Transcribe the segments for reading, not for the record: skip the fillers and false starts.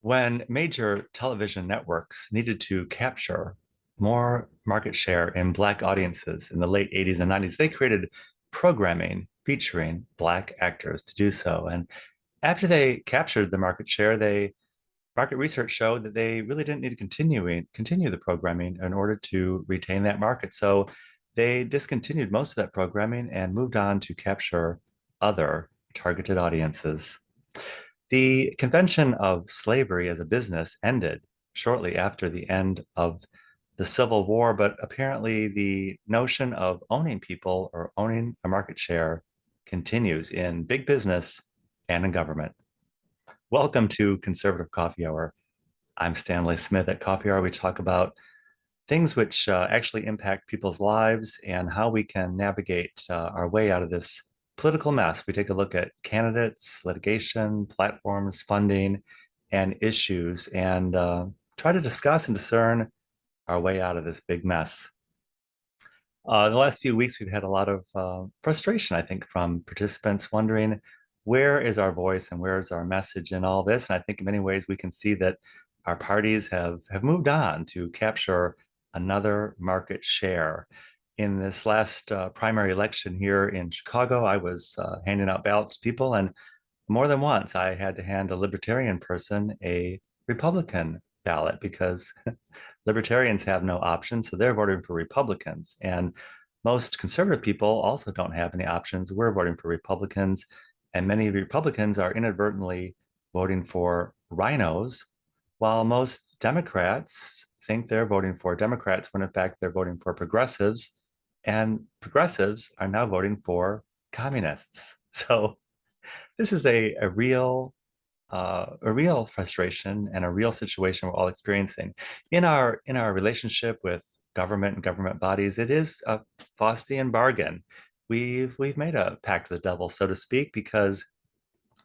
When major television networks needed to capture more market share in Black audiences in the late 80s and 90s, they created programming featuring Black actors to do so. And after they captured the market share, market research showed that they really didn't need to continue the programming in order to retain that market. So they discontinued most of that programming and moved on to capture other targeted audiences. The convention of slavery as a business ended shortly after the end of the Civil War, but apparently the notion of owning people or owning a market share continues in big business and in government. Welcome to Conservative Coffee Hour. I'm Stanley Smith. At Coffee Hour, we talk about things which actually impact people's lives and how we can navigate our way out of this political mess. We take a look at candidates, litigation, platforms, funding, and issues, and try to discuss and discern our way out of this big mess. In the last few weeks, we've had a lot of frustration, I think, from participants wondering where is our voice and where is our message in all this. And I think in many ways we can see that our parties have moved on to capture another market share. In this last primary election here in Chicago, I was handing out ballots to people, and more than once I had to hand a libertarian person a Republican ballot because libertarians have no options, so they're voting for Republicans. And most conservative people also don't have any options. We're voting for Republicans, and many Republicans are inadvertently voting for rhinos, while most Democrats think they're voting for Democrats when in fact they're voting for progressives, and progressives are now voting for communists. So this is a real frustration and a real situation we're all experiencing in our relationship with government and government bodies. It is a Faustian bargain. We've made a pact with the devil, so to speak, because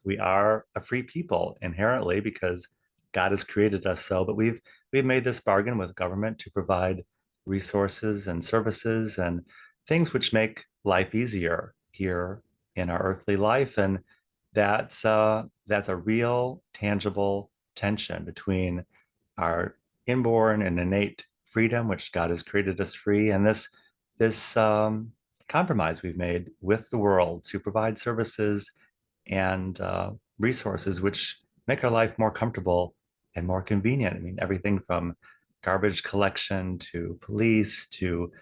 we are a free people inherently because God has created us so. But we've made this bargain with government to provide resources and services and things which make life easier here in our earthly life. And that's a real tangible tension between our inborn and innate freedom, which God has created us free, and this compromise we've made with the world to provide services and resources which make our life more comfortable and more convenient. I mean, everything from garbage collection to police to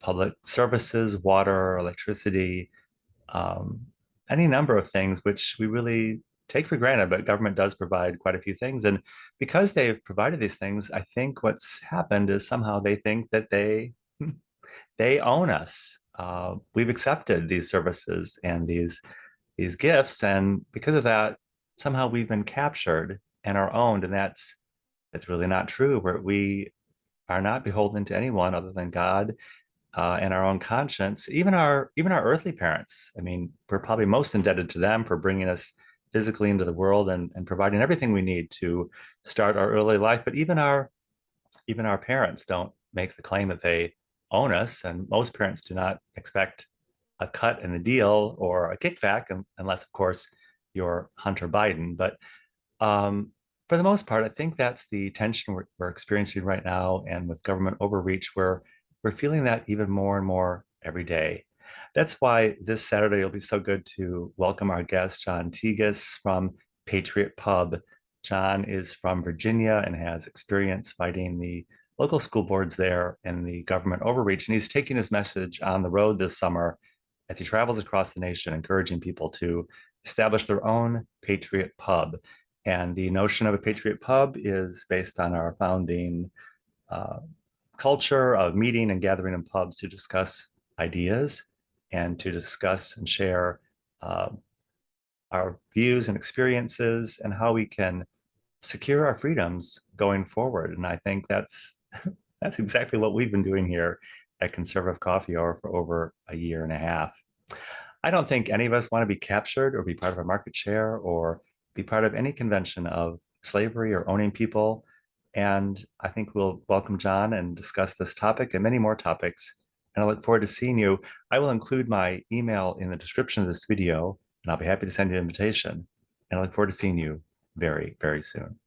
public services, water, electricity, um, any number of things which we really take for granted, but government does provide quite a few things. And because they've provided these things, I think what's happened is somehow they think that they own us. We've accepted these services and these gifts, and because of that, somehow we've been captured and are owned, and that's really not true. We are not beholden to anyone other than God and our own conscience. Even our earthly parents. I mean, we're probably most indebted to them for bringing us physically into the world and providing everything we need to start our early life. But even our parents don't make the claim that they own us, and most parents do not expect a cut in the deal or a kickback, unless, of course, you're Hunter Biden. But for the most part, I think that's the tension we're experiencing right now, and with government overreach, we're feeling that even more and more every day. That's why this Saturday it'll be so good to welcome our guest, John Tegas from Patriot Pub. John is from Virginia and has experience fighting the local school boards there and the government overreach. And he's taking his message on the road this summer as he travels across the nation, encouraging people to establish their own Patriot Pub. And the notion of a Patriot Pub is based on our founding uh, culture of meeting and gathering in pubs to discuss ideas and to discuss and share uh, our views and experiences and how we can secure our freedoms going forward. And I think that's exactly what we've been doing here at Conservative Coffee Hour for over a year and a half. I don't think any of us want to be captured or be part of a market share or be part of any convention of slavery or owning people. And I think we'll welcome John and discuss this topic and many more topics. And I look forward to seeing you. I will include my email in the description of this video, and I'll be happy to send you an invitation. And I look forward to seeing you very, very soon.